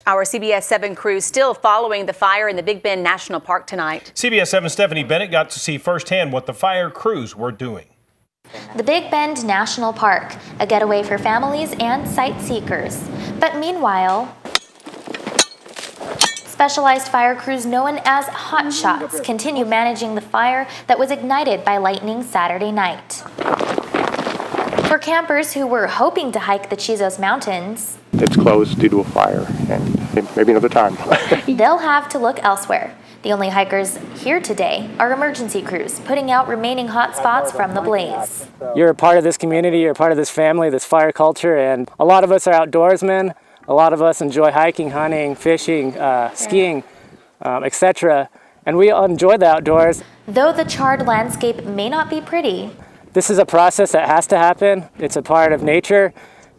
Our CBS 7 crew still following the fire in the Big Bend National Park tonight. CBS 7's Stephanie Bennett got to see firsthand what the fire crews were doing. The Big Bend National Park, a getaway for families and sight-seekers. But meanwhile, specialized fire crews known as Hot Shots continue managing the fire that was ignited by lightning Saturday night. For campers who were hoping to hike the Chizos Mountains, it's closed due to a fire, and maybe another time. They'll have to look elsewhere. The only hikers here today are emergency crews putting out remaining hot spots from the blaze. You're a part of this community, you're a part of this family, this fire culture, and a lot of us are outdoorsmen. A lot of us enjoy hiking, hunting, fishing, skiing, etc. And we enjoy the outdoors. Though the charred landscape may not be pretty, this is a process that has to happen. It's a part of nature,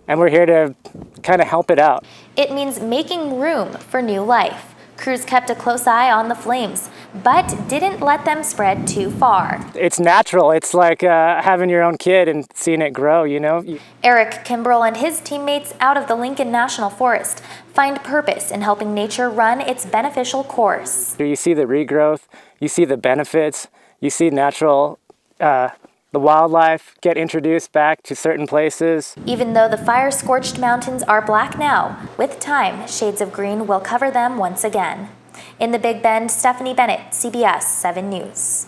and we're here to kind of help it out. It means making room for new life. Crews kept a close eye on the flames, but didn't let them spread too far. It's natural. It's like having your own kid and seeing it grow, you know? Eric Kimbrell and his teammates out of the Lincoln National Forest find purpose in helping nature run its beneficial course. You see the regrowth, you see the benefits, you see natural the wildlife get introduced back to certain places. Even though the fire-scorched mountains are black now, with time, shades of green will cover them once again. In the Big Bend, Stephanie Bennett, CBS 7 News.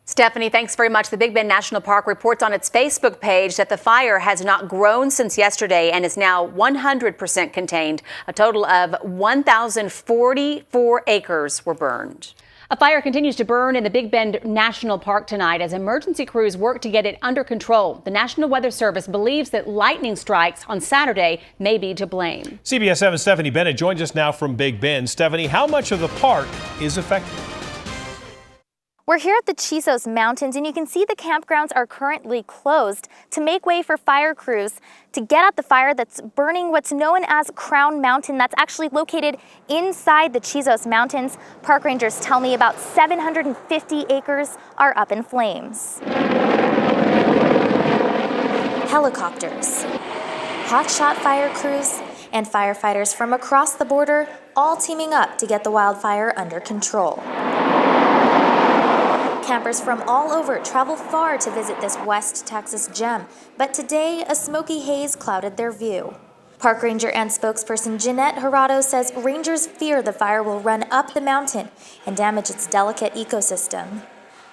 Stephanie, thanks very much. The Big Bend National Park reports on its Facebook page that the fire has not grown since yesterday and is now 100% contained. A total of 1,044 acres were burned. A fire continues to burn in the Big Bend National Park tonight as emergency crews work to get it under control. The National Weather Service believes that lightning strikes on Saturday may be to blame. CBS 7's Stephanie Bennett joins us now from Big Bend. Stephanie, how much of the park is affected? We're here at the Chizos Mountains, and you can see the campgrounds are currently closed to make way for fire crews to get at the fire that's burning what's known as Crown Mountain. That's actually located inside the Chizos Mountains. Park rangers tell me about 750 acres are up in flames. Helicopters, hotshot fire crews, and firefighters from across the border all teaming up to get the wildfire under control. Campers from all over travel far to visit this West Texas gem, but today a smoky haze clouded their view. Park ranger and spokesperson Jeanette Jurado says rangers fear the fire will run up the mountain and damage its delicate ecosystem.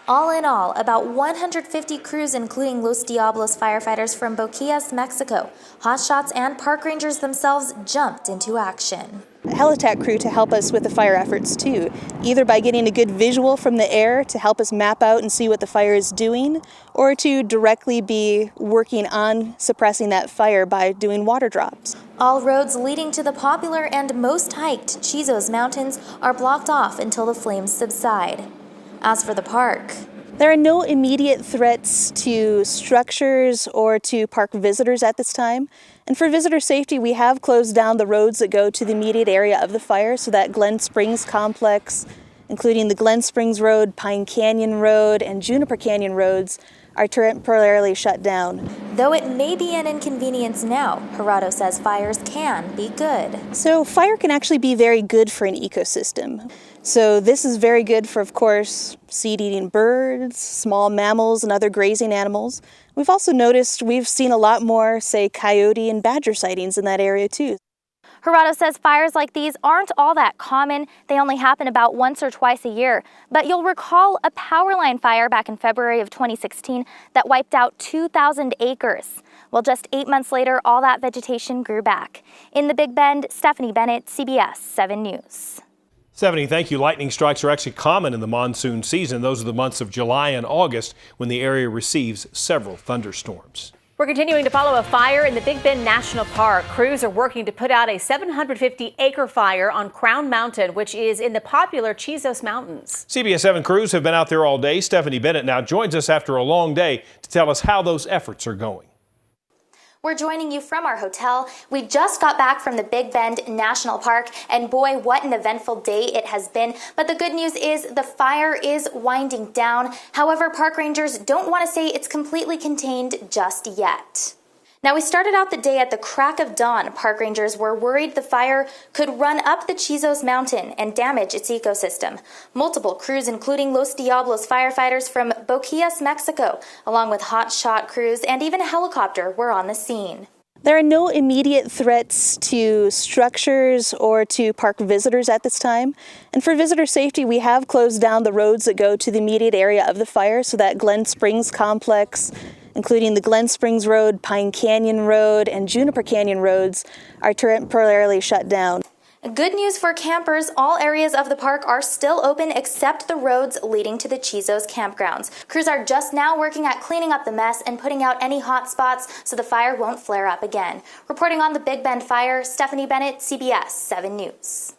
All in all, about 150 crews, including Los Diablos firefighters from Boquillas, Mexico, hotshots and park rangers themselves jumped into action. Helitack crew to help us with the fire efforts too, either by getting a good visual from the air to help us map out and see what the fire is doing, or to directly be working on suppressing that fire by doing water drops. All roads leading to the popular and most hiked Chizos Mountains are blocked off until the flames subside. As for the park, there are no immediate threats to structures or to park visitors at this time. And for visitor safety, we have closed down the roads that go to the immediate area of the fire, so that Glen Springs complex, including the Glen Springs Road, Pine Canyon Road, and Juniper Canyon roads, are temporarily shut down. Though it may be an inconvenience now, Jurado says fires can be good. So fire can actually be very good for an ecosystem. So this is very good for, of course, seed-eating birds, small mammals, and other grazing animals. We've also noticed we've seen a lot more, say, coyote and badger sightings in that area too. Jurado says fires like these aren't all that common. They only happen about once or twice a year. But you'll recall a power line fire back in February of 2016 that wiped out 2,000 acres. Well, just 8 months later, all that vegetation grew back. In the Big Bend, Stephanie Bennett, CBS 7 News. Stephanie, thank you. Lightning strikes are actually common in the monsoon season. Those are the months of July and August when the area receives several thunderstorms. We're continuing to follow a fire in the Big Bend National Park. Crews are working to put out a 750-acre fire on Crown Mountain, which is in the popular Chizos Mountains. CBS 7 crews have been out there all day. Stephanie Bennett now joins us after a long day to tell us how those efforts are going. We're joining you from our hotel. We just got back from the Big Bend National Park, and boy, what an eventful day it has been. But the good news is the fire is winding down. However, park rangers don't want to say it's completely contained just yet. Now, we started out the day at the crack of dawn. Park rangers were worried the fire could run up the Chizos Mountain and damage its ecosystem. Multiple crews, including Los Diablos firefighters from Boquillas, Mexico, along with hot shot crews and even a helicopter, were on the scene. There are no immediate threats to structures or to park visitors at this time. And for visitor safety, we have closed down the roads that go to the immediate area of the fire, so that Glen Springs complex, including the Glen Springs Road, Pine Canyon Road, and Juniper Canyon roads, are temporarily shut down. Good news for campers, all areas of the park are still open except the roads leading to the Chizos campgrounds. Crews are just now working at cleaning up the mess and putting out any hot spots so the fire won't flare up again. Reporting on the Big Bend fire, Stephanie Bennett, CBS 7 News.